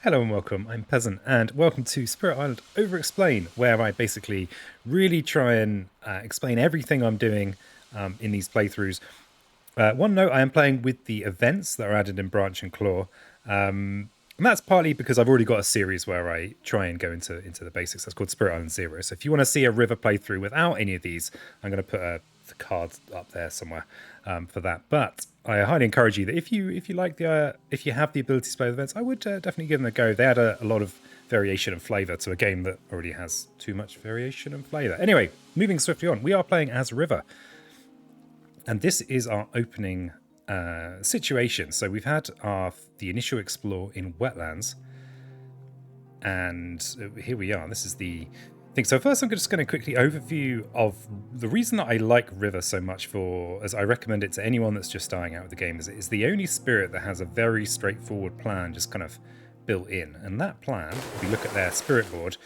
Hello and welcome, I'm Peasant, and welcome to Spirit Island Overexplain, where I basically really try and explain everything I'm doing in these playthroughs. One note, I am playing with the events that are added in Branch and Claw, and that's partly because I've already got a series where I try and go into the basics. That's called Spirit Island Zero. So if you want to see a river playthrough without any of these, I'm going to put the card up there somewhere for that. But I highly encourage you that if you like if you have the ability to play with events, I would definitely give them a go. They add a lot of variation and flavour to a game that already has too much variation and flavour. Anyway, moving swiftly on, we are playing as River, and this is our opening situation. So we've had the initial explore in wetlands, and here we are. This is the thing. So first, I'm just going to quickly overview of the reason that I like River so much, as I recommend it to anyone that's just starting out with the game, is it's the only spirit that has a very straightforward plan just kind of built in. And that plan, if we look at their spirit board,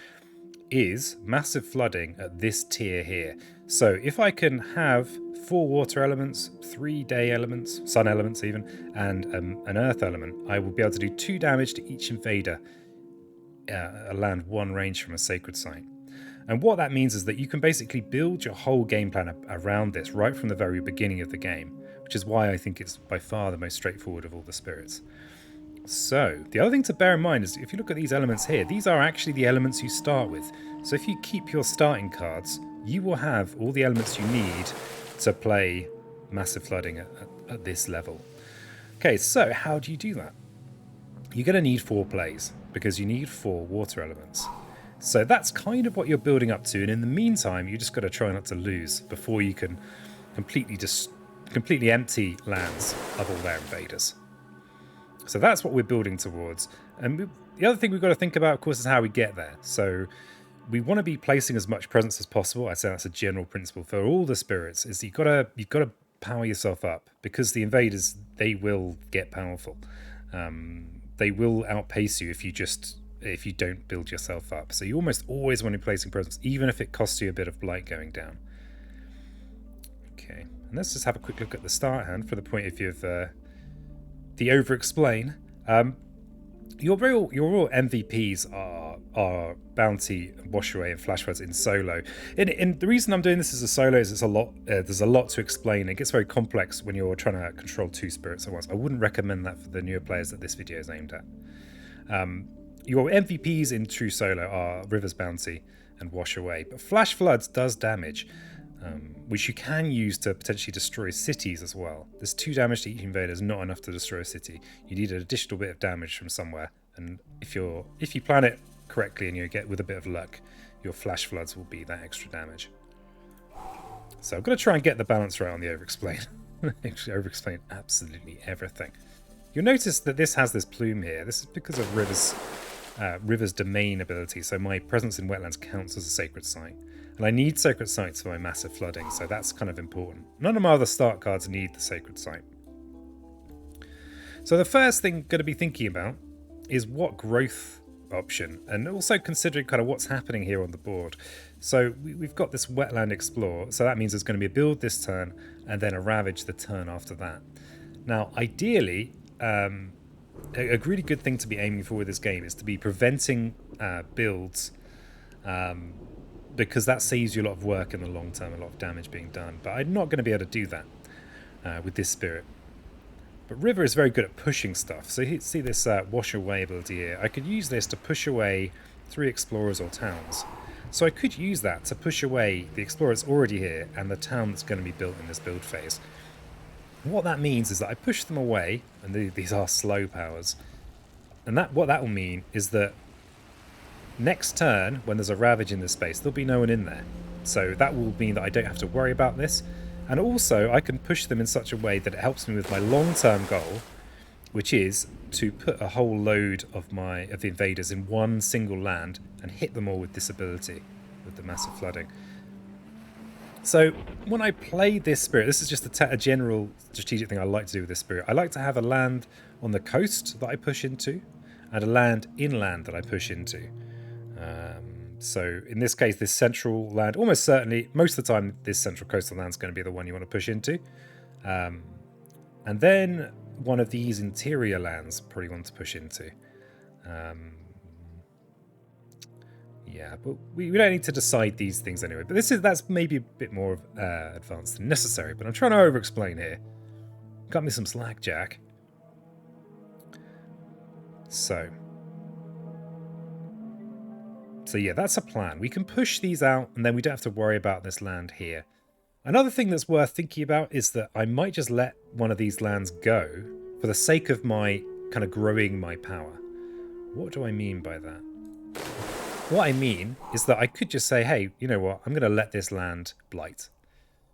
is massive flooding at this tier here. So if I can have 4 water elements, 3 day elements, sun elements even, and an earth element, I will be able to do 2 damage to each invader, land 1 range from a sacred site. And what that means is that you can basically build your whole game plan around this right from the very beginning of the game, which is why I think it's by far the most straightforward of all the spirits. So, the other thing to bear in mind is if you look at these elements here, these are actually the elements you start with. So if you keep your starting cards, you will have all the elements you need to play massive flooding at this level. Okay, so how do you do that? You're going to need 4 plays, because you need 4 water elements. So that's kind of what you're building up to, and in the meantime, you just got to try not to lose before you can completely empty lands of all their invaders. So that's what we're building towards. And the other thing we've got to think about, of course, is how we get there. So we want to be placing as much presence as possible. I'd say that's a general principle for all the spirits, is you've got to power yourself up, because the invaders, they will get powerful. They will outpace you if you don't build yourself up. So you almost always want to be placing presence, even if it costs you a bit of blight going down. Okay, and let's just have a quick look at the start hand for the point of view of the Overexplain. Your real MVPs are Bounty, Wash Away, and Flash Floods in solo. And the reason I'm doing this as a solo is it's a lot. There's a lot to explain. It gets very complex when you're trying to control 2 spirits at once. I wouldn't recommend that for the newer players that this video is aimed at. Your MVPs in true solo are River's Bounty and Wash Away, but Flash Floods does damage, which you can use to potentially destroy cities as well. There's 2 damage to each invader is not enough to destroy a city. You need an additional bit of damage from somewhere, and if you plan it correctly and you get with a bit of luck, your Flash Floods will be that extra damage. So I'm going to try and get the balance right on the Overexplain. Overexplain absolutely everything. You'll notice that this has this plume here. This is because of River's domain ability, so my presence in wetlands counts as a sacred site. And I need sacred sites for my massive flooding, so that's kind of important. None of my other start cards need the sacred site. So the first thing I'm going to be thinking about is what growth option, and also considering kind of what's happening here on the board. So we've got this wetland explore, so that means there's going to be a build this turn, and then a ravage the turn after that. Now, ideally, a really good thing to be aiming for with this game is to be preventing builds, because that saves you a lot of work in the long term, a lot of damage being done. But I'm not going to be able to do that with this spirit. But River is very good at pushing stuff. So you see this Wash Away ability here. I could use this to push away 3 explorers or towns. So I could use that to push away the explorers already here and the town that's going to be built in this build phase. What that means is that I push them away, and these are slow powers. And what that will mean is that next turn, when there's a ravage in this space, there'll be no one in there. So that will mean that I don't have to worry about this. And also, I can push them in such a way that it helps me with my long-term goal, which is to put a whole load of the invaders in one single land and hit them all with this ability, with the massive flooding. So when I play this spirit, this is just a general strategic thing I like to do with this spirit. I like to have a land on the coast that I push into, and a land inland that I push into. So in this case, this central land, almost certainly, most of the time, this central coastal land is going to be the one you want to push into. And then one of these interior lands probably want to push into. Yeah, but we don't need to decide these things anyway. But that's maybe a bit more advanced than necessary. But I'm trying to over-explain here. Cut me some slack, Jack. So yeah, that's a plan. We can push these out, and then we don't have to worry about this land here. Another thing that's worth thinking about is that I might just let one of these lands go for the sake of my kind of growing my power. What do I mean by that? What I mean is that I could just say, hey, you know what? I'm going to let this land blight.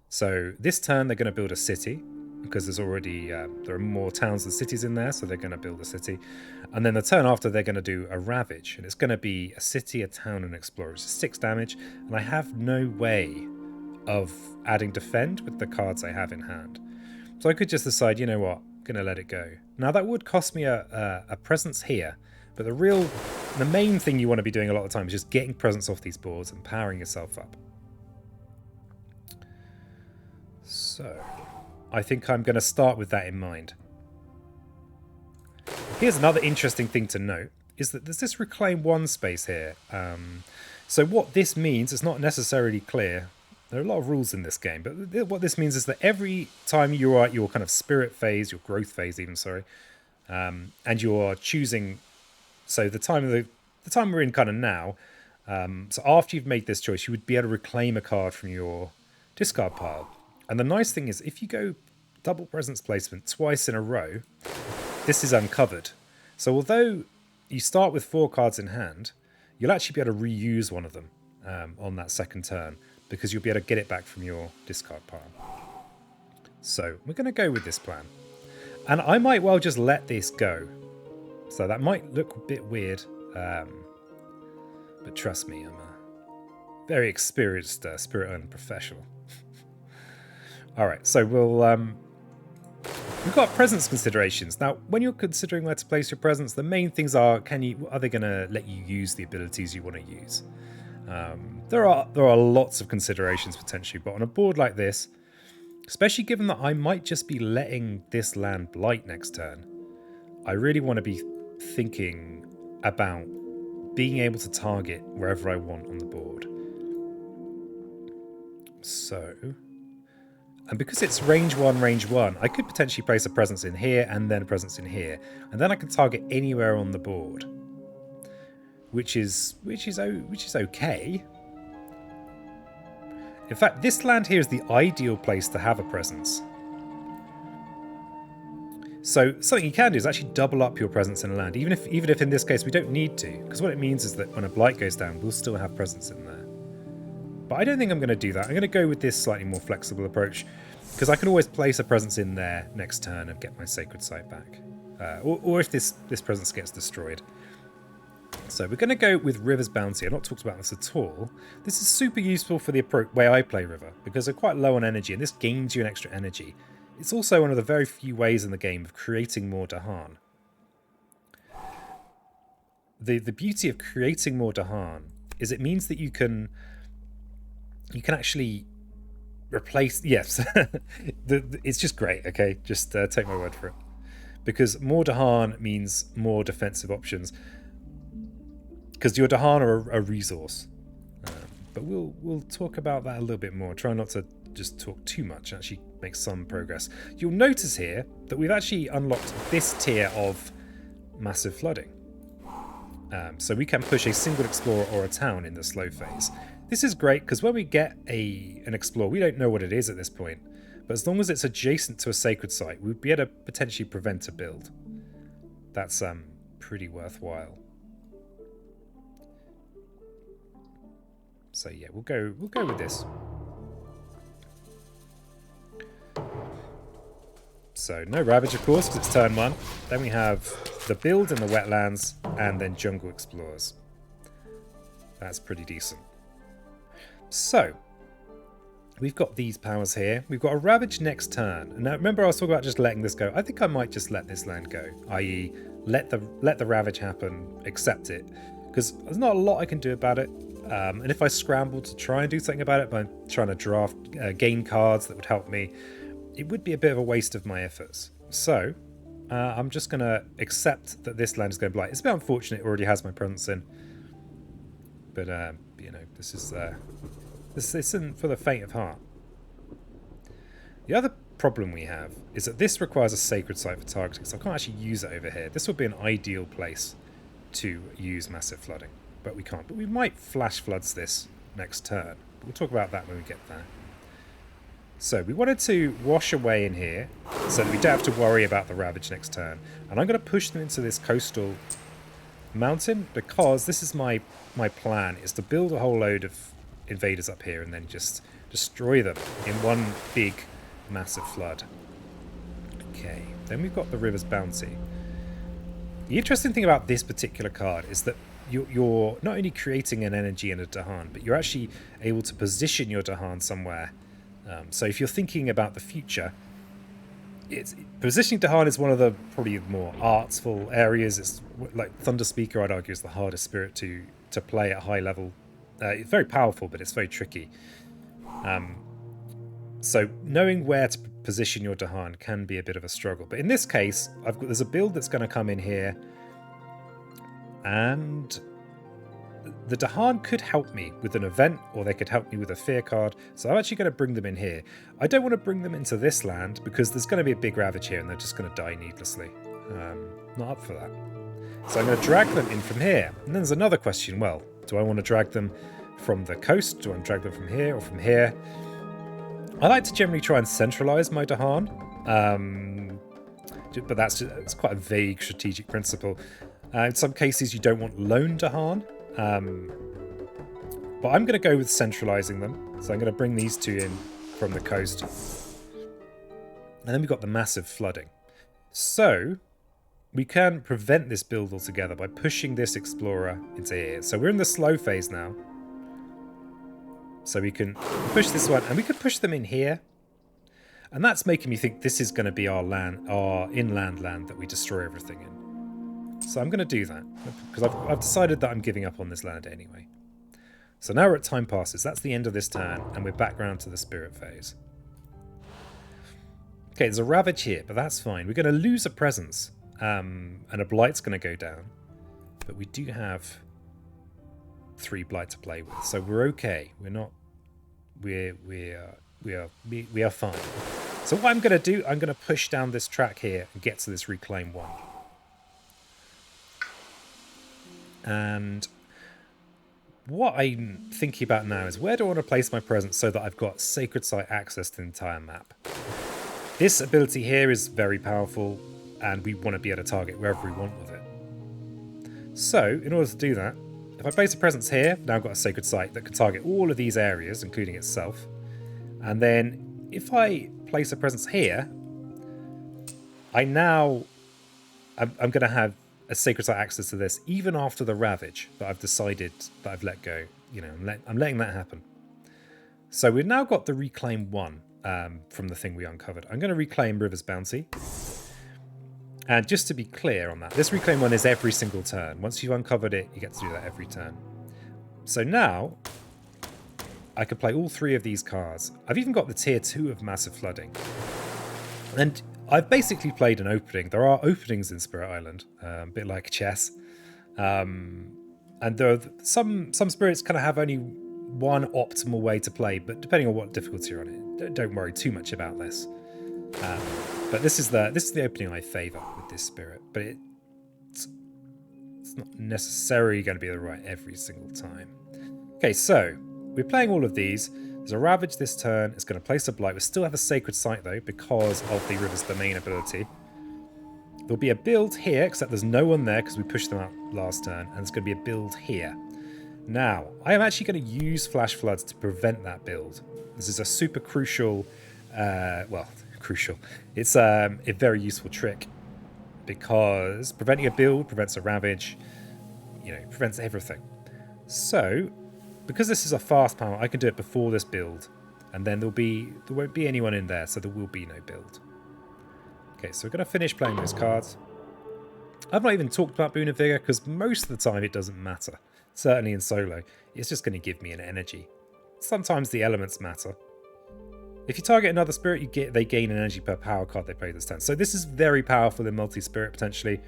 So this turn, they're going to build a city because there's already, there are more towns than cities in there, so they're going to build a city. And then the turn after, they're going to do a ravage, and it's going to be a city, a town, and an explorer. It's 6 damage, and I have no way of adding defend with the cards I have in hand. So I could just decide, you know what? I'm going to let it go. Now, that would cost me a presence here. But the main thing you want to be doing a lot of the time is just getting presence off these boards and powering yourself up. So, I think I'm going to start with that in mind. Here's another interesting thing to note, is that there's this reclaim 1 space here. So what this means is not necessarily clear. There are a lot of rules in this game, but what this means is that every time you are at your kind of spirit phase, your growth phase even, sorry, and you're choosing... So the time we're in kind of now, so after you've made this choice, you would be able to reclaim a card from your discard pile. And the nice thing is, if you go double presence placement twice in a row, this is uncovered. So although you start with 4 cards in hand, you'll actually be able to reuse one of them on that second turn, because you'll be able to get it back from your discard pile. So we're going to go with this plan. And I might well just let this go. So that might look a bit weird, but trust me, I'm a very experienced Spirit Island professional. All right, so we've got presence considerations. Now, when you're considering where to place your presence, the main things are: are they going to let you use the abilities you want to use? There are lots of considerations potentially, but on a board like this, especially given that I might just be letting this land blight next turn, I really want to be thinking about being able to target wherever I want on the board. So, and because it's range 1, I could potentially place a presence in here and then a presence in here, and then I can target anywhere on the board, which is okay. In fact, this land here is the ideal place to have a presence. So something you can do is actually double up your presence in a land, even if in this case we don't need to, because what it means is that when a blight goes down, we'll still have presence in there. But I don't think I'm going to do that. I'm going to go with this slightly more flexible approach, because I can always place a presence in there next turn and get my sacred site back, or if this presence gets destroyed. So we're going to go with River's Bounty. I've not talked about this at all. This is super useful for the way I play River, because they're quite low on energy, and this gains you an extra energy. It's also one of the very few ways in the game of creating more Dahan. The beauty of creating more Dahan is it means that you can actually replace... Yes, it's just great, okay? Just take my word for it. Because more Dahan means more defensive options. Because your Dahan are a resource. But we'll talk about that a little bit more. Try not to just talk too much, actually make some progress. You'll notice here that we've actually unlocked this tier of massive flooding. So we can push a single explorer or a town in the slow phase. This is great because when we get an explorer, we don't know what it is at this point, but as long as it's adjacent to a sacred site, we'd be able to potentially prevent a build. That's pretty worthwhile. So yeah, we'll go with this. So no Ravage, of course, because it's turn 1. Then we have the build in the wetlands, and then jungle explorers. That's pretty decent. So we've got these powers here. We've got a Ravage next turn. Now remember I was talking about just letting this go. I think I might just let this land go, i.e. let the Ravage happen, accept it, because there's not a lot I can do about it. And if I scramble to try and do something about it by trying to draft gain cards that would help me, it would be a bit of a waste of my efforts. So I'm just going to accept that this land is going to blight. It's a bit unfortunate it already has my presence in. But, you know, this isn't for the faint of heart. The other problem we have is that this requires a sacred site for targeting, so I can't actually use it over here. This would be an ideal place to use massive flooding, but we can't. But we might flash floods this next turn. But we'll talk about that when we get there. So we wanted to wash away in here so that we don't have to worry about the ravage next turn. And I'm going to push them into this coastal mountain because this is my plan, is to build a whole load of invaders up here and then just destroy them in one big massive flood. Okay, then we've got the river's bounty. The interesting thing about this particular card is that you're not only creating an energy and a Dahan, but you're actually able to position your Dahan somewhere. So if you're thinking about the future, positioning Dahan is one of the probably more artful areas. It's like Thunder Speaker, I'd argue, is the hardest spirit to play at high level. It's very powerful, but it's very tricky. So knowing where to position your Dahan can be a bit of a struggle. But in this case, there's a build that's going to come in here, and the Dahan could help me with an event, or they could help me with a fear card. So I'm actually going to bring them in here. I don't want to bring them into this land because there's going to be a big ravage here and they're just going to die needlessly. Not up for that. So I'm going to drag them in from here. And then there's another question. Well, do I want to drag them from the coast? Do I want to drag them from here or from here? I like to generally try and centralize my Dahan. But it's quite a vague strategic principle. In some cases, you don't want lone Dahan. But I'm going to go with centralizing them. So I'm going to bring these two in from the coast. And then we've got the massive flooding. So we can prevent this build altogether by pushing this explorer into here. So we're in the slow phase now. So we can push this one, and we could push them in here. And that's making me think this is going to be our land, our inland land that we destroy everything in. So I'm going to do that, because I've decided that I'm giving up on this land anyway. So now we're at time passes. That's the end of this turn, and we're back round to the spirit phase. Okay, there's a ravage here, but that's fine. We're going to lose a presence, and a blight's going to go down. But we do have 3 blight to play with, so we're okay. We're not. We are fine. So what I'm going to do, I'm going to push down this track here and get to this reclaim 1. And what I'm thinking about now is, where do I want to place my presence so that I've got sacred site access to the entire map? This ability here is very powerful, and we want to be able to target wherever we want with it. So in order to do that, if I place a presence here, now I've got a sacred site that can target all of these areas, including itself. And then if I place a presence here, I'm going to have a sacred site access to this even after the ravage that I've decided that I've let go. You know, I'm letting that happen. So we've now got the reclaim 1 from the thing we uncovered. I'm going to reclaim River's Bounty. And just to be clear on that, this reclaim 1 is every single turn. Once you've uncovered it, you get to do that every turn. So now I can play all 3 of these cards. I've even got the tier 2 of Massive Flooding. And I've basically played an opening. There are openings in Spirit Island, a bit like chess. And there are some spirits kind of have only one optimal way to play, but depending on what difficulty you're on it, don't worry too much about this. But this is the opening I favour with this spirit, but it's not necessarily going to be the right every single time. Okay, so we're playing all of these. There's a ravage this turn. It's going to place a blight. We still have a sacred site though because of the River's Domain ability. There'll be a build here, except there's no one there because we pushed them out last turn, and there's going to be a build here. Now, I am actually going to use Flash Floods to prevent that build. This is a super crucial, crucial. It's a very useful trick because preventing a build prevents a ravage, prevents everything. So, because this is a fast power, I can do it before this build, and then there won't be anyone in there, so there will be no build. Okay, so we're going to finish playing those cards. I've not even talked about Boon of Vigor because most of the time it doesn't matter. Certainly in solo, it's just going to give me an energy. Sometimes the elements matter. If you target another spirit, they gain an energy per power card they play this turn. So this is very powerful in multi-spirit potentially,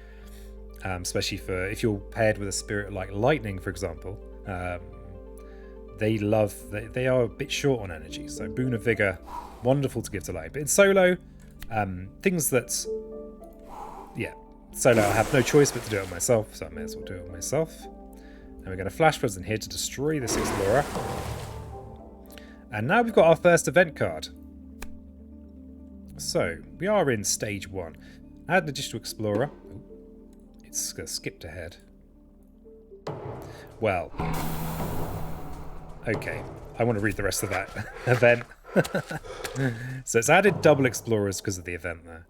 especially for if you're paired with a spirit like lightning, for example. They are a bit short on energy, so Boon of Vigor, wonderful to give to light. But in solo, things that, yeah, solo I have no choice but to do it myself, so I may as well do it myself. And we're going to flash floods in here to destroy this explorer. And now we've got our first event card. So we are in stage 1. Add an additional explorer. Ooh, it's skipped ahead. Well. Okay, I want to read the rest of that event. So it's added double explorers because of the event there.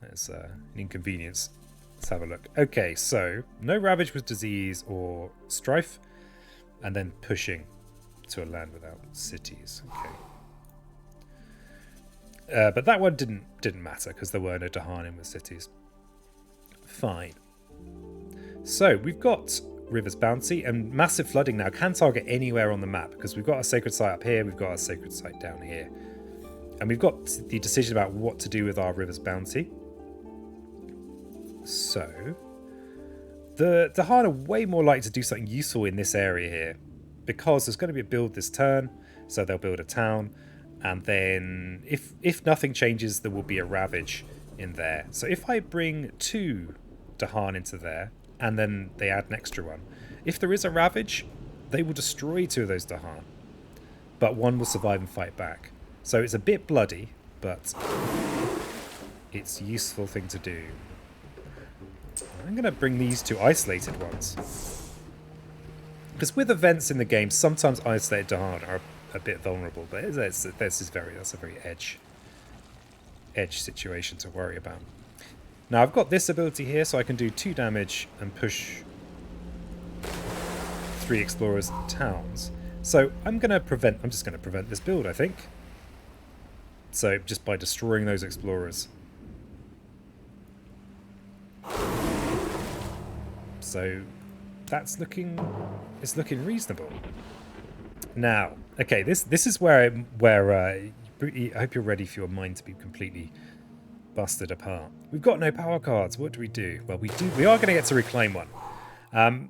That's an inconvenience. Let's have a look. Okay, so no ravage with disease or strife, and then pushing to a land without cities. Okay, but that one didn't matter because there were no Dahanim with cities. Fine. So we've got River's Bounty, and massive flooding now can target anywhere on the map because we've got a sacred site up here, we've got a sacred site down here, and we've got the decision about what to do with our River's Bounty. So the Dahan are way more likely to do something useful in this area here because there's going to be a build this turn, so they'll build a town, and then if nothing changes, there will be a ravage in there. So if I bring 2 Dahan into there, and then they add an extra one, if there is a ravage, they will destroy 2 of those Dahan, but 1 will survive and fight back. So it's a bit bloody, but it's a useful thing to do. I'm going to bring these 2 isolated ones, because with events in the game, sometimes isolated Dahan are a bit vulnerable, but that's a very edge situation to worry about. Now I've got this ability here, so I can do 2 damage and push 3 explorers towns. So I'm just going to prevent this build, I think. So just by destroying those explorers. So it's looking reasonable. Now, okay, this is where I hope you're ready for your mind to be completely busted apart. We've got no power cards. What do? Well, we are going to get to reclaim one.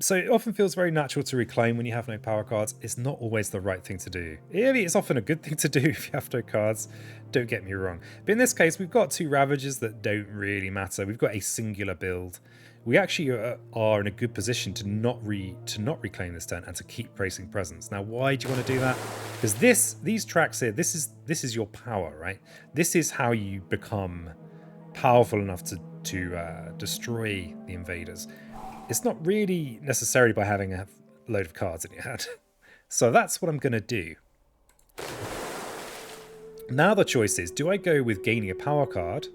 So it often feels very natural to reclaim when you have no power cards. It's not always the right thing to do. I mean, it's often a good thing to do if you have no cards. Don't get me wrong. But in this case, we've got 2 Ravagers that don't really matter. We've got a singular build. We actually are in a good position to not reclaim this turn and to keep bracing presence. Now, why do you want to do that? Because these tracks here, this is your power, right? This is how you become powerful enough to destroy the invaders. It's not really necessarily by having a load of cards in your hand. So that's what I'm going to do. Now the choice is, do I go with gaining a power card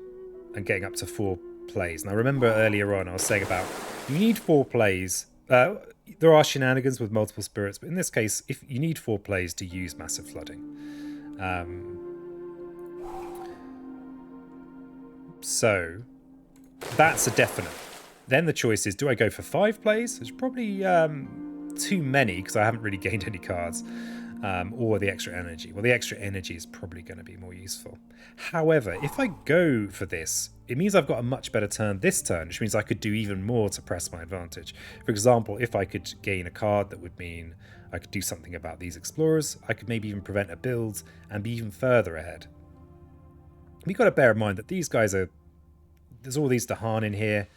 and getting up to 4 plays? Now remember earlier on I was saying about you need 4 plays. There are shenanigans with multiple spirits, but in this case, if you need 4 plays to use massive flooding. So that's a definite. Then the choice is, do I go for 5 plays? It's probably too many because I haven't really gained any cards. Or the extra energy. Well, the extra energy is probably going to be more useful. However, if I go for this, it means I've got a much better turn this turn, which means I could do even more to press my advantage. For example, if I could gain a card, that would mean I could do something about these explorers. I could maybe even prevent a build and be even further ahead. We've got to bear in mind that these guys are... There's all these Dahan in here.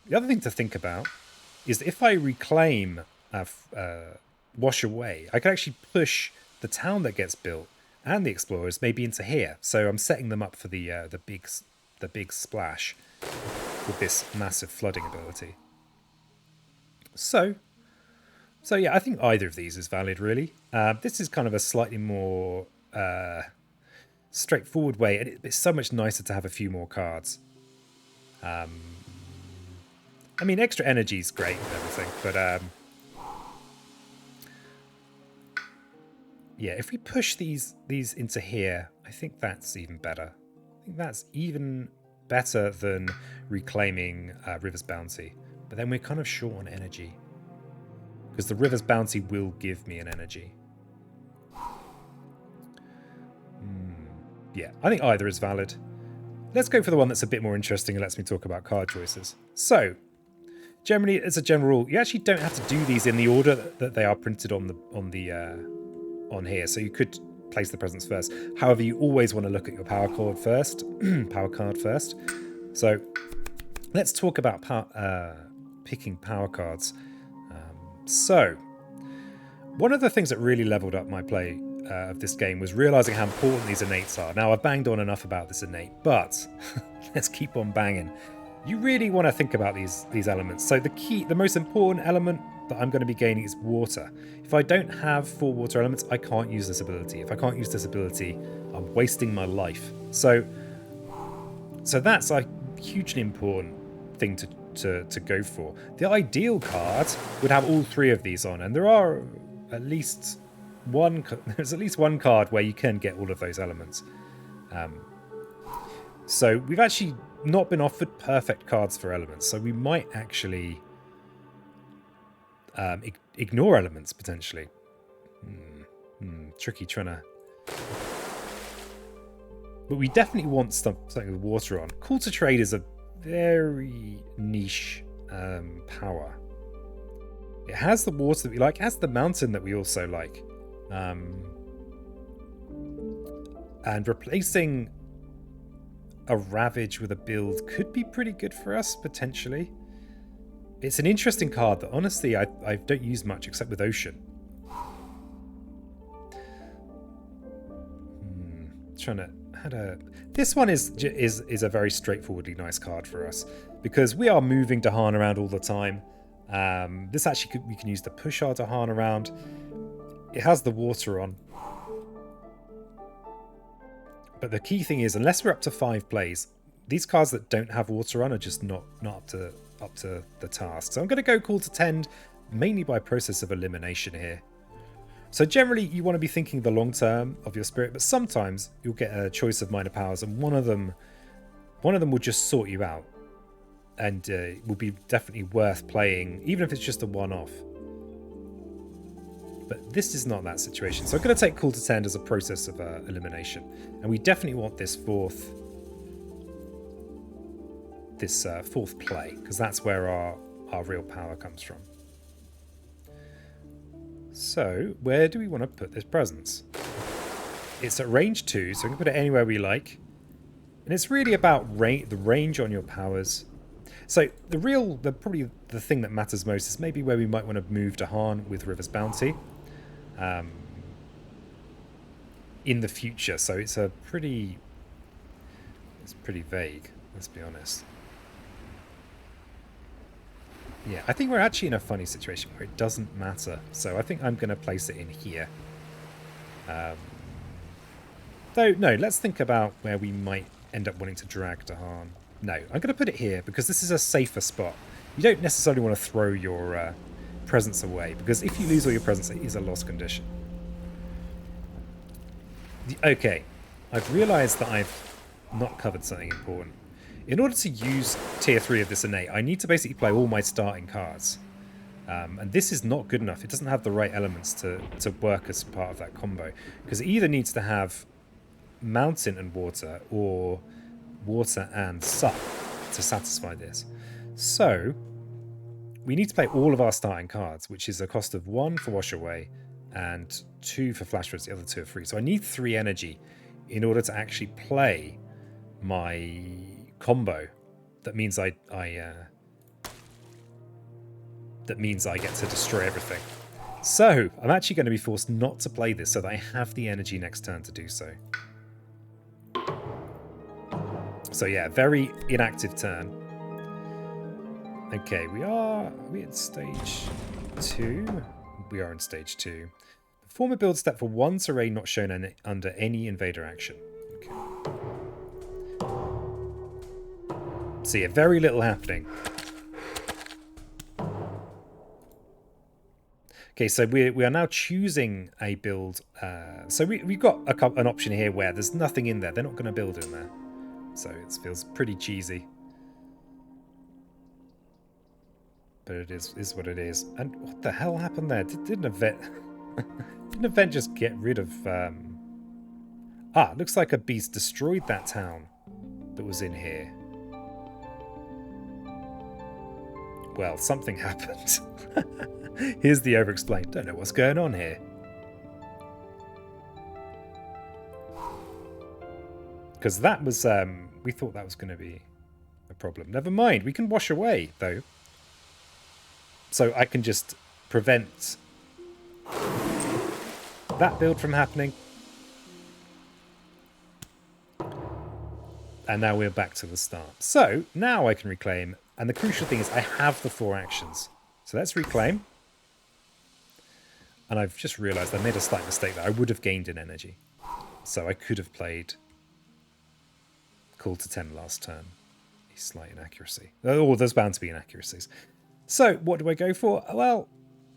The other thing to think about is that if I reclaim Wash Away, I can actually push the town that gets built and the explorers maybe into here. So I'm setting them up for the big splash with this massive flooding ability. So yeah, I think either of these is valid, really. This is kind of a slightly more straightforward way, and it's so much nicer to have a few more cards. I mean, extra energy is great and everything, but yeah, if we push these into here, I think that's even better. I think that's even better than reclaiming River's Bounty. But then we're kind of short on energy. because the river's bounty will give me an energy. Yeah, I think either is valid. Let's go for the one that's a bit more interesting and lets me talk about card choices. So, generally, as a general rule, you actually don't have to do these in the order that they are printed on here. So you could place the presents first. However, you always want to look at your power card first. Power card first. So let's talk about picking power cards. So one of the things that really leveled up my play of this game was realizing how important these innates are. Now, I've banged on enough about this innate, but let's keep on banging. You really want to think about these elements. So the most important element that I'm going to be gaining is water. If I don't have 4 water elements, I can't use this ability. If I can't use this ability, I'm wasting my life. So that's a hugely important thing to go for. The ideal card would have all 3 of these on, and there are at least there's at least one card where you can get all of those elements. So we've actually not been offered perfect cards for elements, so we might actually ignore elements potentially. Tricky trying to... But we definitely want something with water on. Call to Trade is a very niche power. It has the water that we like, it has the mountain that we also like. And replacing a Ravage with a build could be pretty good for us, potentially. It's an interesting card that, honestly, I don't use much except with Ocean. This one is a very straightforwardly nice card for us, because we are moving Dahan around all the time. This actually we can use to push our Dahan around. It has the water on. But the key thing is, unless we're up to 5 plays, these cards that don't have water on are just not up to the task. So I'm going to go Call to Tend, mainly by process of elimination here. So generally, you want to be thinking the long term of your spirit, but sometimes you'll get a choice of minor powers, and one of them will just sort you out, and will be definitely worth playing, even if it's just a one-off. But this is not that situation. So I'm going to take Call to Tend as a process of elimination. And we definitely want this fourth play, because that's where our real power comes from. So where do we want to put this presence? It's at range 2, so we can put it anywhere we like. And it's really about the range on your powers. So probably the thing that matters most is maybe where we might want to move Dahan with River's Bounty. In the future, so it's pretty vague, let's be honest. Yeah, I think we're actually in a funny situation where it doesn't matter, so I think I'm going to place it in here. Though, no, let's think about where we might end up wanting to drag Dahan. No, I'm going to put it here because this is a safer spot. You don't necessarily want to throw your presence away, because if you lose all your presence, it is a lost condition. Okay, I've realised that I've not covered something important. In order to use tier 3 of this innate, I need to basically play all my starting cards. And this is not good enough. It doesn't have the right elements to work as part of that combo, because it either needs to have mountain and water, or water and sup to satisfy this. So we need to play all of our starting cards, which is a cost of 1 for Wash Away and 2 for Flash Floods. The other 2 are free. So I need 3 energy in order to actually play my combo. That means I get to destroy everything. So I'm actually going to be forced not to play this so that I have the energy next turn to do so. So yeah, very inactive turn. Okay, are we at stage 2? We are in stage 2. Perform a build step for 1 terrain not shown under any invader action. Okay. So yeah, very little happening. Okay, so we are now choosing a build. So we've got an option here where there's nothing in there. They're not going to build in there. So it feels pretty cheesy. But it is what it is. And what the hell happened there? Didn't event... didn't event just get rid of... looks like a beast destroyed that town that was in here. Well, something happened. Here's the Overexplained. Don't know what's going on here. Because that was... we thought that was going to be a problem. Never mind. We can wash away, though. So I can just prevent that build from happening. And now we're back to the start. So now I can reclaim. And the crucial thing is I have the 4 actions. So let's reclaim. And I've just realised I made a slight mistake there. I would have gained in energy. So I could have played Call to 10 last turn. A slight inaccuracy. Oh, there's bound to be inaccuracies. So what do I go for? Well,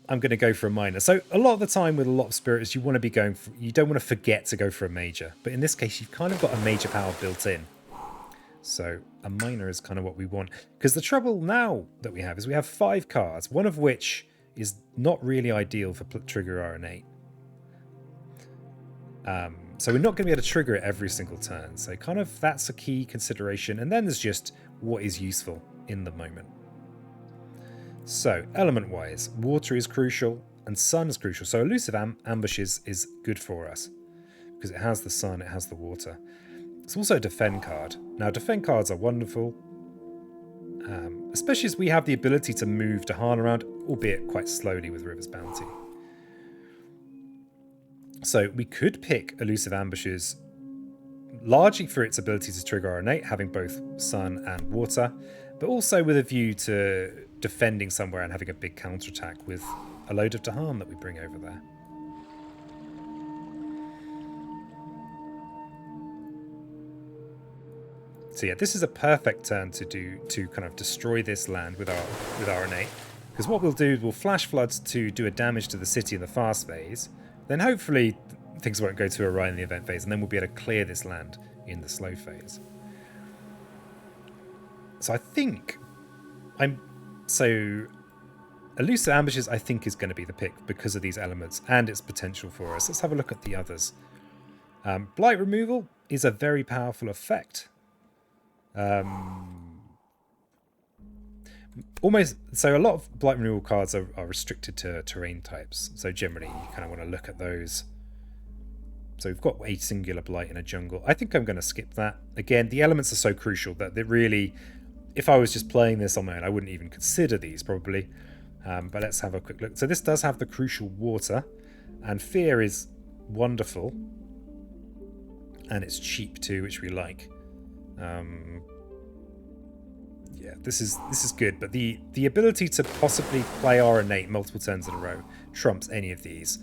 I'm going to go for a minor. So a lot of the time with a lot of spirits, you want to be going for... You don't want to forget to go for a major. But in this case, you've kind of got a major power built in. So a minor is kind of what we want. Because the trouble now that we have is we have 5 cards, one of which is not really ideal for trigger RN8. So we're not going to be able to trigger it every single turn. So kind of that's a key consideration. And then there's just what is useful in the moment. So element-wise, water is crucial and sun is crucial. So elusive ambushes is good for us because it has the sun, it has the water. It's also a defend card. Now, defend cards are wonderful, especially as we have the ability to move Dahan around, albeit quite slowly with River's Bounty. So we could pick elusive ambushes largely for its ability to trigger RN8, having both sun and water, but also with a view to defending somewhere and having a big counterattack with a load of Dahan that we bring over there. So yeah, this is a perfect turn to kind of destroy this land with RN8. Because what we'll do is we'll flash floods to do a damage to the city in the fast phase. Then hopefully things won't go too awry in the event phase, and then we'll be able to clear this land in the slow phase. So I think elusive ambushes I think is going to be the pick because of these elements and its potential for us. Let's have a look at the others. Blight removal is a very powerful effect. So a lot of blight removal cards are restricted to terrain types. So generally you kind of want to look at those. So we've got a singular blight in a jungle. I think I'm going to skip that. Again, the elements are so crucial that they really, if I was just playing this on my own, I wouldn't even consider these probably. But let's have a quick look. So this does have the crucial water, and fear is wonderful, and it's cheap too, which we like. Yeah, this is good, but the ability to possibly play RN8 multiple turns in a row trumps any of these.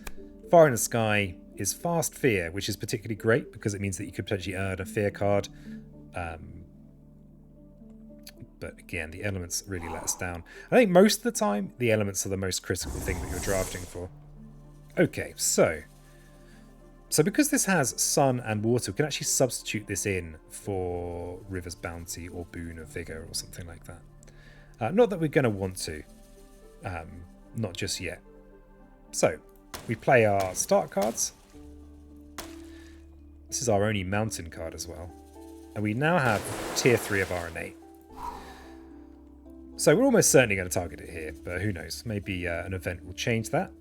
Fire in the Sky is fast fear, which is particularly great because it means that you could potentially earn a fear card. But again, the elements really let us down. I think most of the time, the elements are the most critical thing that you're drafting for. Okay, so because this has sun and water, we can actually substitute this in for River's Bounty or Boon of Vigor or something like that. Not that we're going to want to. Not just yet. So, we play our start cards. This is our only mountain card as well. And we now have tier 3 of RN8. So we're almost certainly going to target it here, but who knows? Maybe an event will change that.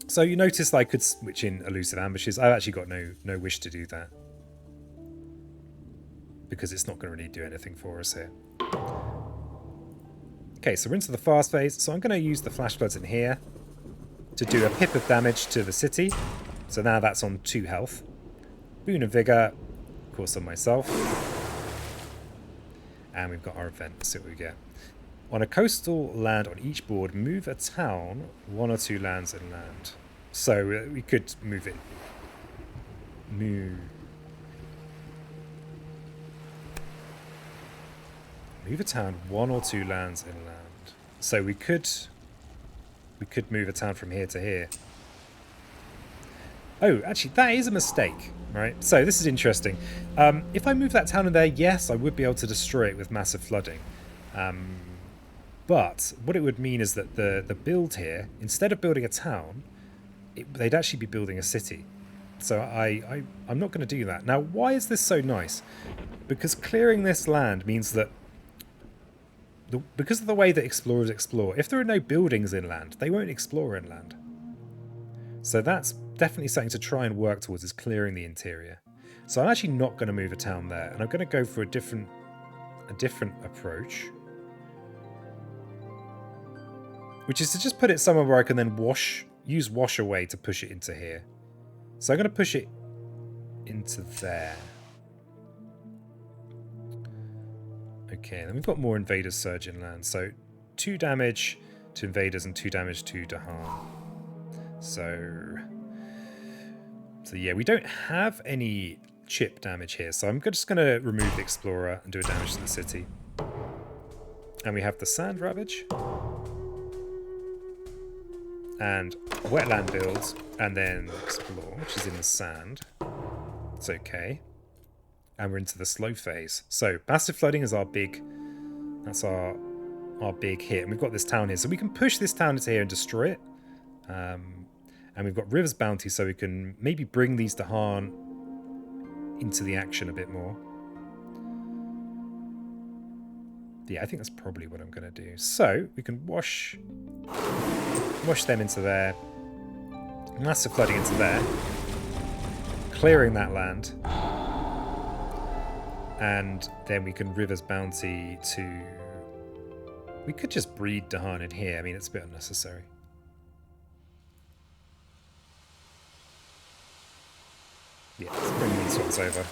So you notice I could switch in elusive ambushes. I've actually got no wish to do that, because it's not going to really do anything for us here. Okay, so we're into the fast phase. So I'm going to use the flash floods in here to do a pip of damage to the city. So now that's on 2 health. Boon of Vigor, of course, on myself. And we've got our event. Let's see what we get. On a coastal land on each board, move a town, 1 or 2 lands inland. So we could move it. Move a town, 1 or 2 lands inland. So we could move a town from here to here. Oh, actually, that is a mistake, right? So this is interesting. If I move that town in there, yes, I would be able to destroy it with massive flooding. But what it would mean is that the build here, instead of building a town, they'd actually be building a city. So I'm not going to do that. Now, why is this so nice? Because clearing this land means that because of the way that explorers explore, if there are no buildings inland, they won't explore inland. So that's definitely something to try and work towards, is clearing the interior. So I'm actually not going to move a town there, and I'm going to go for a different approach, which is to just put it somewhere where I can then use wash away to push it into here. So I'm going to push it into there. Okay, then we've got more invaders surge inland. So 2 damage to invaders and 2 damage to Dahan. So yeah, we don't have any chip damage here. So I'm just going to remove the explorer and do a damage to the city. And we have the sand ravage. And wetland builds, and then explore, which is in the sand. It's okay. And we're into the slow phase. So massive flooding is our big, that's our big hit. And we've got this town here, so we can push this town into here and destroy it. And we've got River's Bounty, so we can maybe bring these Dahan into the action a bit more. Yeah, I think that's probably what I'm going to do. So we can wash them into there. Massive flooding into there. Clearing that land. And then we can River's Bounty to... We could just breed Dahan in here. I mean, it's a bit unnecessary. Yeah, let's bring these ones over.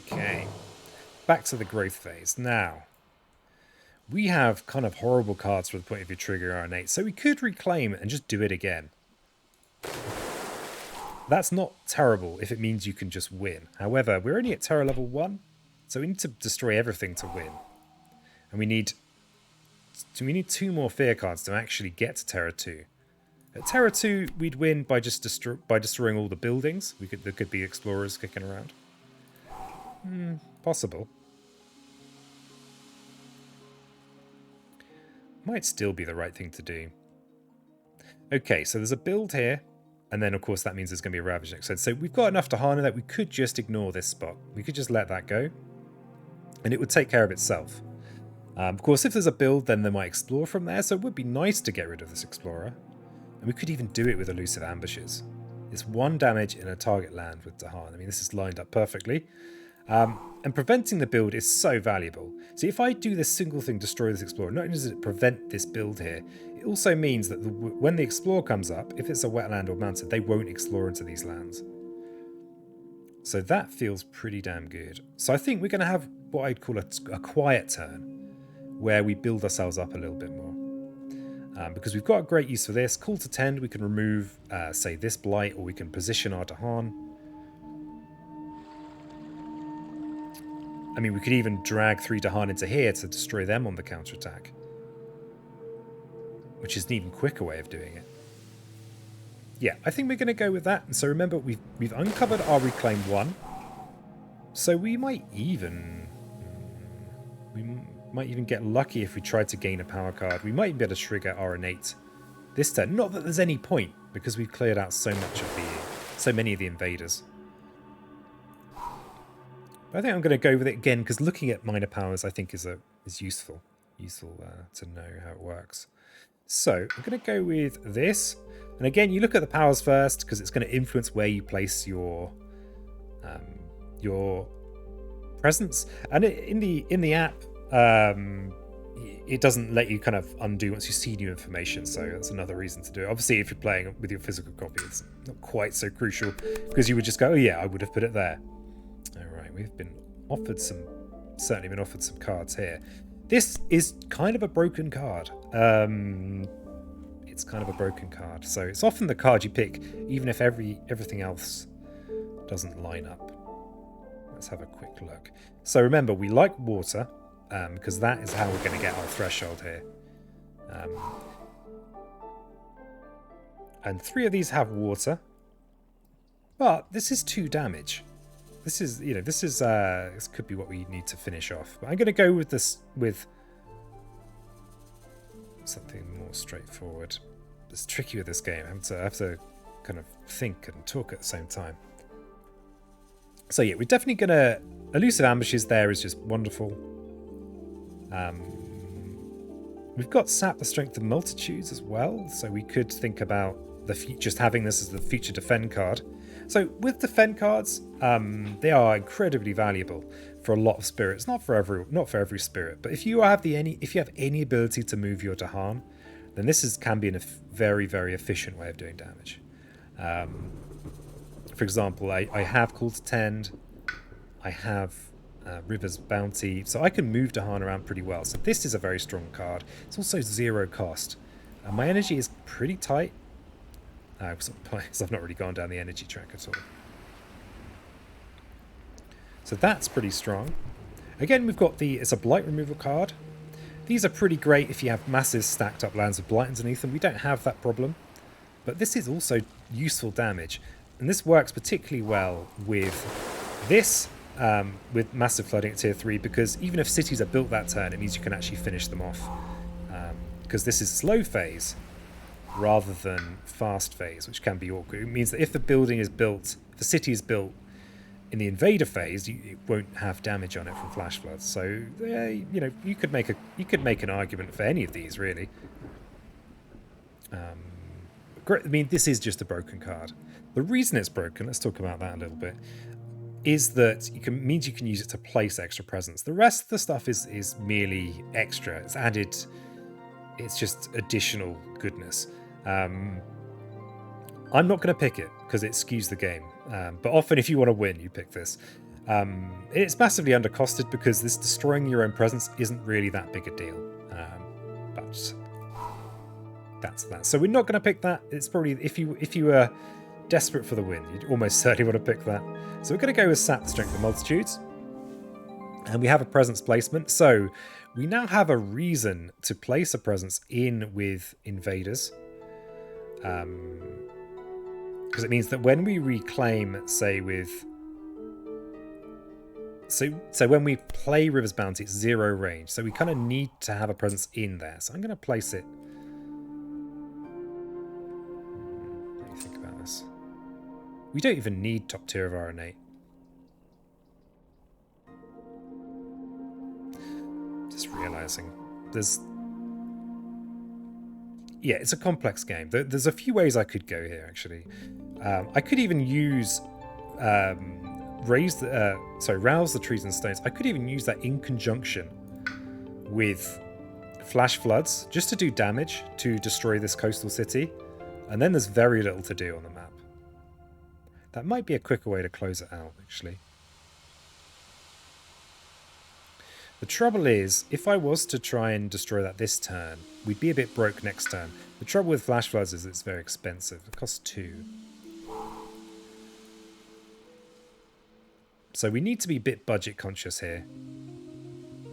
Okay. Back to the growth phase. Now, we have kind of horrible cards from the point of view trigger our innate, so we could reclaim and just do it again. That's not terrible if it means you can just win. However, we're only at terror level 1, so we need to destroy everything to win. And we need 2 more fear cards to actually get to terror 2. At terror 2, we'd win by just destroying all the buildings. There could be explorers kicking around. Possible. Might still be the right thing to do. Okay, so there's a build here. And then, of course, that means there's going to be a Ravage next. So we've got enough to harness that we could just ignore this spot. We could just let that go. And it would take care of itself. Of course, if there's a build, then they might explore from there. So it would be nice to get rid of this Explorer. And we could even do it with Elusive Ambushes. It's 1 damage in a target land with Dahan. I mean, this is lined up perfectly. And preventing the build is so valuable. So if I do this single thing, destroy this Explorer, not only does it prevent this build here, it also means that when the Explorer comes up, if it's a wetland or mountain, they won't explore into these lands. So that feels pretty damn good. So I think we're going to have what I'd call a quiet turn, where we build ourselves up a little bit more. Because we've got a great use for this. Call to Tend, we can remove, say, this Blight, or we can position our Dahan. I mean, we could even drag 3 Dahan into here to destroy them on the counterattack. Which is an even quicker way of doing it. Yeah, I think we're going to go with that. And so remember, we've uncovered our Reclaim 1. So we might even get lucky if we tried to gain a power card. We might even be able to trigger our innate this turn. Not that there's any point, because we've cleared out so many of the invaders. But I think I'm going to go with it again, because looking at minor powers I think is useful to know how it works. So I'm going to go with this, and again you look at the powers first, because it's going to influence where you place your presence. And in the app, it doesn't let you kind of undo once you see new information, so that's another reason to do it. Obviously, if you're playing with your physical copy, it's not quite so crucial, because you would just go, oh yeah, I would have put it there. Alright, we've been offered certainly been offered some cards here. This is kind of a broken card. It's kind of a broken card, so it's often the card you pick, even if everything else doesn't line up. Let's have a quick look. So remember, we like water, because that is how we're going to get our threshold here. And 3 of these have water, but this is 2 damage. This is, this could be what we need to finish off. But I'm going to go with this, with something more straightforward. It's tricky with this game. I have to kind of think and talk at the same time. So yeah, we're definitely going to... Elusive ambushes there is just wonderful. We've got sap the strength of multitudes as well. So we could think about just having this as the future defend card. So with defend cards, they are incredibly valuable for a lot of spirits. Not for every spirit, but if you have any ability to move your Dahan, then this can be a very, very efficient way of doing damage. For example, I have Call to Tend, I have River's Bounty, so I can move Dahan around pretty well. So this is a very strong card. It's also 0 cost. My energy is pretty tight. Because I've not really gone down the energy track at all. So that's pretty strong. Again, we've got it's a blight removal card. These are pretty great if you have massive stacked up lands of blight underneath them. We don't have that problem. But this is also useful damage. And this works particularly well with this, with massive flooding at tier 3, because even if cities are built that turn, it means you can actually finish them off. Because this is slow phase rather than fast phase, which can be awkward. It means that if the building is built, if the city is built in the invader phase, it won't have damage on it from flash floods. So you could make an argument for any of these, really. I mean, this is just a broken card. The reason it's broken, let's talk about that a little bit, is that means you can use it to place extra presence. The rest of the stuff is merely extra. It's added. It's just additional goodness. I'm not going to pick it because it skews the game. But often if you want to win, you pick this. It's massively undercosted because this destroying your own presence isn't really that big a deal. But that's that. So we're not going to pick that. It's probably, if you were desperate for the win, you'd almost certainly want to pick that. So we're going to go with Sap the Strength of Multitudes. And we have a presence placement. So we now have a reason to place a presence in with invaders. Because it means that when we reclaim, say with... So when we play River's Bounty, it's 0 range. So we kind of need to have a presence in there. So I'm going to place it... What do you think about this? We don't even need top tier of RNA. Just realizing there's... Yeah, it's a complex game. There's a few ways I could go here, actually. I could even use rouse the trees and stones. I could even use that in conjunction with flash floods just to do damage to destroy this coastal city, and then there's very little to do on the map. That might be a quicker way to close it out, actually. The trouble is, if I was to try and destroy that this turn, we'd be a bit broke next turn. The trouble with flash floods is it's very expensive. It costs 2. So we need to be a bit budget conscious here.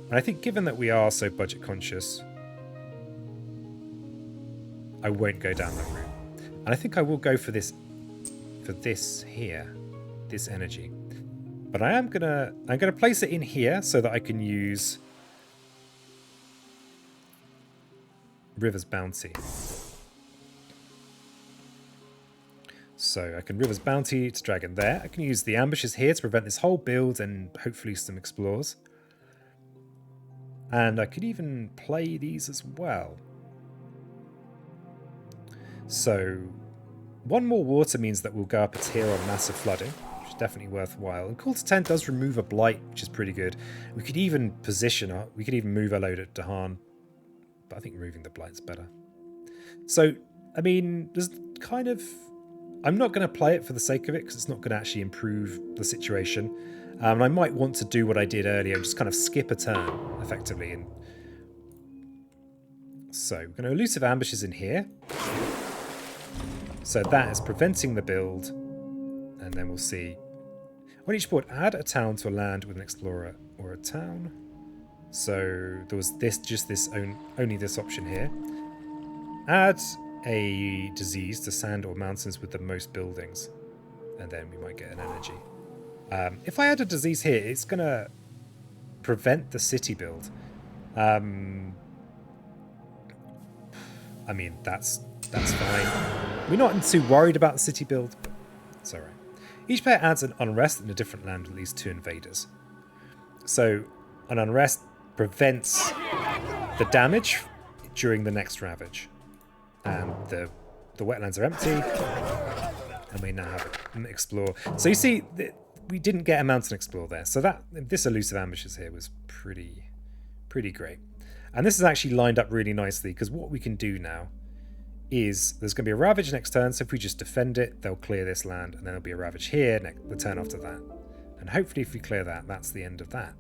And I think given that we are so budget conscious, I won't go down that route. And I think I will go for this here, this energy. But I'm gonna place it in here so that I can use River's Bounty. So I can River's Bounty to drag in there. I can use the ambushes here to prevent this whole build and hopefully some explores. And I could even play these as well. So one more water means that we'll go up a tier on massive flooding. Definitely worthwhile. And Call to Tent does remove a blight, which is pretty good. We could even position up. We could even move a load at Dahan. But I think removing the blight's better. So, I mean, there's kind of... I'm not going to play it for the sake of it, because it's not going to actually improve the situation. And I might want to do what I did earlier, and just kind of skip a turn, effectively. And so, we're going to elusive ambushes in here. So that is preventing the build. And then we'll see. On each board, add a town to a land with an explorer or a town. So there was only this option here. Add a disease to sand or mountains with the most buildings. And then we might get an energy. If I add a disease here, it's going to prevent the city build. I mean, that's fine. We're not too worried about the city build, but it's alright. Each player adds an unrest in a different land with at least 2 invaders. So an unrest prevents the damage during the next ravage. And the wetlands are empty. And we now have an explore. So you see, we didn't get a mountain explore there. So this elusive ambushes here was pretty great. And this is actually lined up really nicely, because what we can do now is there's going to be a ravage next turn, so if we just defend it, they'll clear this land, and then there'll be a ravage here the turn after that. And hopefully if we clear that, that's the end of that.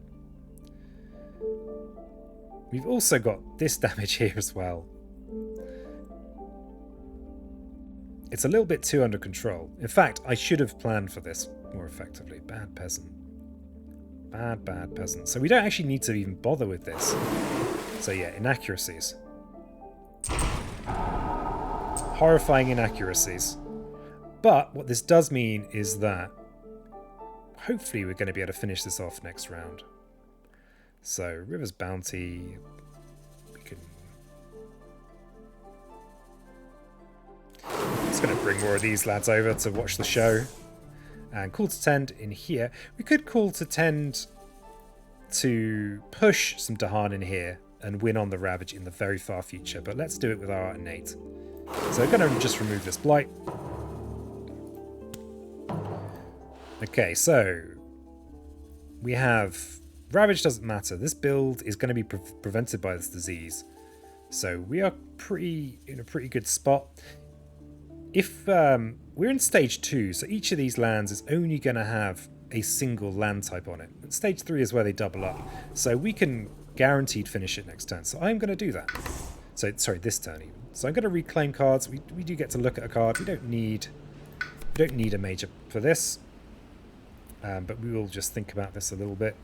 We've also got this damage here as well. It's a little bit too under control. In fact, I should have planned for this more effectively. Bad peasant. Bad peasant. So we don't actually need to even bother with this. So yeah, inaccuracies. Horrifying inaccuracies. But what this does mean is that hopefully we're going to be able to finish this off next round. So River's Bounty, we can... I'm just going to bring more of these lads over to watch the show. And call to tend in here. We could call to tend to push some Dahan in here and win on the Ravage in the very far future. But let's do it with our innate. So we're going to just remove this blight. Okay, so we have Ravage doesn't matter. This build is going to be prevented by this disease. So we are in a pretty good spot. If we're in stage 2, so each of these lands is only going to have a single land type on it. And stage 3 is where they double up. So we can guaranteed finish it next turn. So I'm going to do that. So sorry, this turn even. So I'm going to reclaim cards. We do get to look at a card. We don't need a major for this. But we will just think about this a little bit.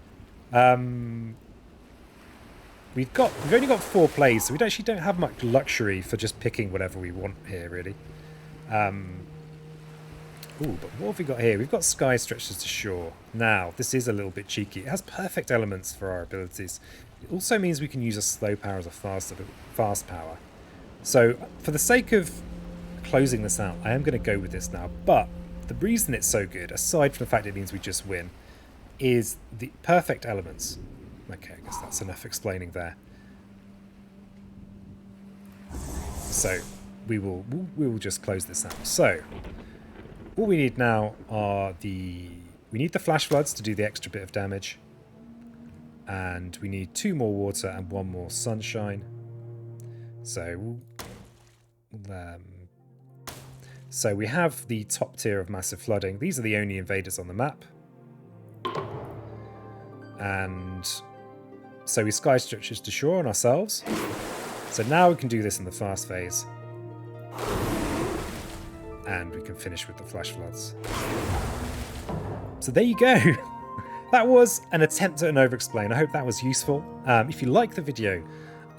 We've only got 4 plays, so we actually don't have much luxury for just picking whatever we want here, really. Ooh, but what have we got here? We've got Sky Stretches to Shore. Now, this is a little bit cheeky. It has perfect elements for our abilities. It also means we can use a slow power as a fast power. So, for the sake of closing this out, I am going to go with this now. But the reason it's so good, aside from the fact it means we just win, is the perfect elements. Okay, I guess that's enough explaining there. So, we will just close this out. So, all we need now are we need the flash floods to do the extra bit of damage. And we need 2 more water and 1 more sunshine. So, so we have the top tier of massive flooding. These are the only invaders on the map. And so we Sky Stretches to Shore on ourselves. So now we can do this in the fast phase. And we can finish with the flash floods. So there you go. That was an attempt at an Overexplain. I hope that was useful. If you like the video,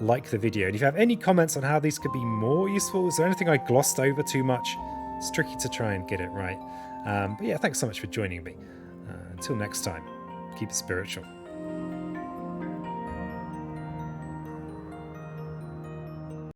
like the video. And if you have any comments on how these could be more useful, is there anything I glossed over too much? It's tricky to try and get it right. But yeah, thanks so much for joining me. Until next time, keep it spiritual.